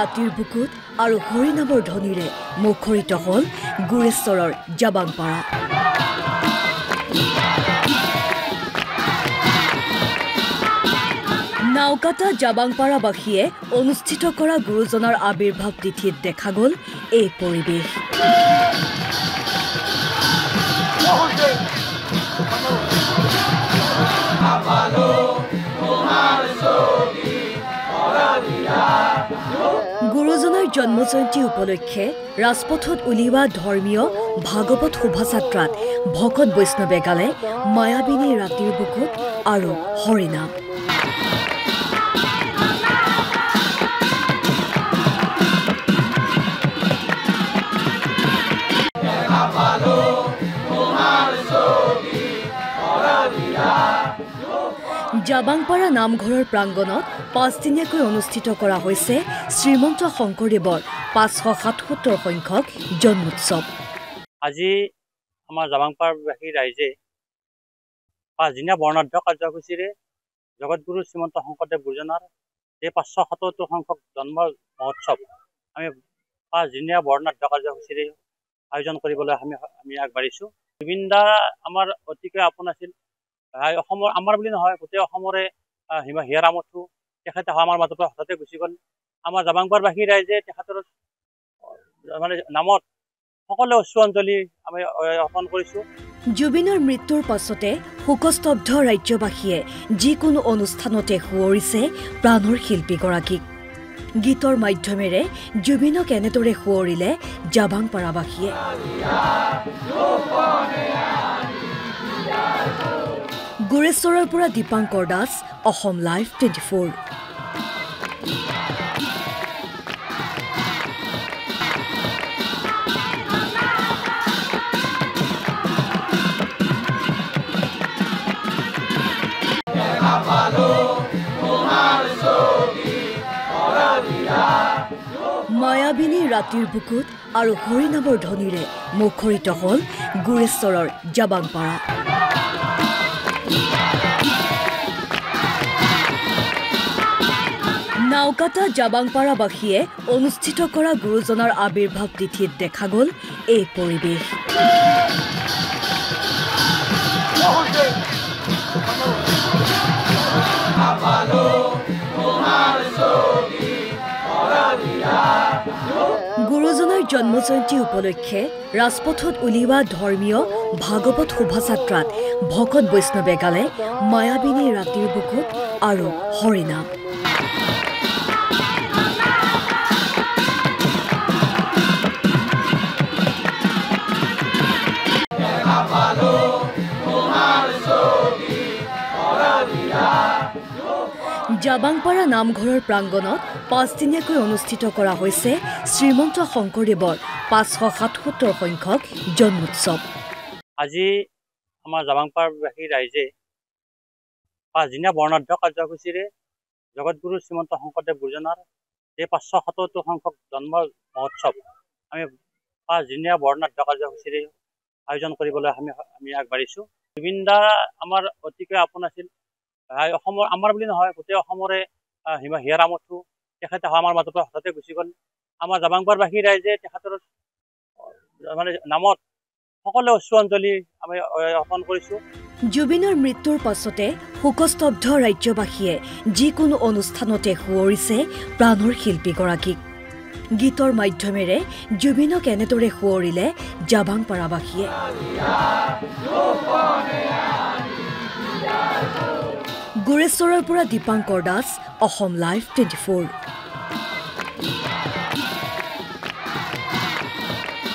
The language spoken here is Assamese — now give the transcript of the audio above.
ৰাতিৰ বুকুত আৰু হৰিনামৰ ধ্বনিৰে মুখৰিত হ'ল গুৰেশ্বৰৰ জাবাংপাৰা। নাওকাটা জাবাংপাৰাবাসীয়ে অনুষ্ঠিত কৰা গুৰুজনাৰ আবিৰ্ভাৱ তিথিত দেখা গ'ল এই পৰিৱেশ। গুৰুজনাৰ জন্ম জয়ন্তী উপলক্ষে ৰাজপথত উলিওৱা ধৰ্মীয় ভাগৱত শোভাযাত্ৰাত ভকত বৈষ্ণৱে গালে মায়াবিনী ৰাতিৰ বুকুত আৰু হৰিনাম। জাবাংপাৰা নামঘৰৰ প্ৰাংগণত 5 দিনীয়াকৈ অনুষ্ঠিত কৰা হৈছে শ্ৰীমন্ত শংকৰদেৱৰ 577 সংখ্যক জন্মোৎসৱ। আজি আমাৰ জাবাংপাৰাবাসী ৰাইজে 5 দিনীয়া বৰ্ণাঢ্য কাৰ্যসূচীৰে জগতগুৰু শ্ৰীমন্ত শংকৰদেৱ গুৰুজনাৰ এই 577 সংখ্যক জন্ম মহোৎসৱ আমি 5 দিনীয়া বৰ্ণাঢ্য কাৰ্যসূচীৰে আয়োজন কৰিবলৈ আমি আগবাঢ়িছোঁ। জুবিন দা আমাৰ অতিকৈ আপোন আছিল। অসমৰ আমাৰ বুলি নহয়, গোটেই অসমৰে হিয়াৰ আমঠু। তেখেতে আমাৰ মাজৰ পৰা হঠাতে গুচি গ'ল। আমাৰ জাবাংপাৰাবাসী ৰাইজে তেখেতৰ নামত সকলোৱে অশ্ৰুঅঞ্জলি আমি অৰ্পণ কৰিছোঁ। জুবিনৰ মৃত্যুৰ পাছতে শোকস্তব্ধ ৰাজ্যবাসীয়ে যিকোনো অনুষ্ঠানতে সুঁৱৰিছে প্ৰাণৰ শিল্পীগৰাকীক। গীতৰ মাধ্যমেৰে জুবিনক এনেদৰে সুঁৱৰিলে জাবাংপাৰাবাসীয়ে। গুৰেশ্বৰৰ পৰা দীপাংকৰ দাস, অসম লাইভ 24। মায়াবিনী ৰাতিৰ বুকুত আৰু হৰিনামৰ ধ্বনিৰে মুখৰিত হ'ল গুৰেশ্বৰৰ জাবাংপাৰা। নাওকাটা জাবাংপাৰাবাসীয়ে অনুষ্ঠিত কৰা গুৰুজনাৰ আবিৰ্ভাৱ তিথিত দেখা গ'ল এই পৰিৱেশ। গুৰুজনাৰ জন্ম জয়ন্তী উপলক্ষে ৰাজপথত উলিওৱা ধৰ্মীয় ভাগৱত শোভাযাত্ৰাত ভকত বৈষ্ণৱে গালে মায়াবিনী ৰাতিৰ বুকুত আৰু হৰিনাম। জাবাংপাৰা নামঘৰৰ প্ৰাংগণত 5 দিনীয়াকৈ অনুষ্ঠিত কৰা হৈছে শ্ৰীমন্ত শংকৰদেৱৰ 577 সংখ্যক জন্মোৎসৱ। আজি আমাৰ জাবাংপাৰাবাসী ৰাইজে 5 দিনীয়া বৰ্ণাঢ্য কাৰ্যসূচীৰে জগতগুৰু শ্ৰীমন্ত শংকৰদেৱ গুৰুজনাৰ এই 577 সংখ্যক জন্ম মহোৎসৱ আমি 5 দিনীয়া বৰ্ণাঢ্য কাৰ্যসূচীৰে আয়োজন কৰিবলৈ আমি আগবাঢ়িছোঁ। জুবিন দা আমাৰ অতিকৈ আপোন আছিল। অসমৰ আমাৰ বুলি নহয়, গোটেই অসমৰে হিয়াৰ আমঠু। তেখেতে আমাৰ মাজৰ পৰা হঠাতে গুচি গ'ল। আমাৰ জাবাংপাৰাবাসী ৰাইজে তেখেতৰ নামত সকলোৱে অশ্ৰুঅঞ্জলি আমি অৰ্পণ কৰিছোঁ। জুবিনৰ মৃত্যুৰ পাছতে শোকস্তব্ধ ৰাজ্যবাসীয়ে যিকোনো অনুষ্ঠানতে সুঁৱৰিছে প্ৰাণৰ শিল্পীগৰাকীক। গীতৰ মাধ্যমেৰে জুবিনক এনেদৰে সুঁৱৰিলে জাবাংপাৰাবাসীয়ে। গুৰেশ্বৰৰ পৰা দীপাংকৰ দাস, অসম লাইভ 24।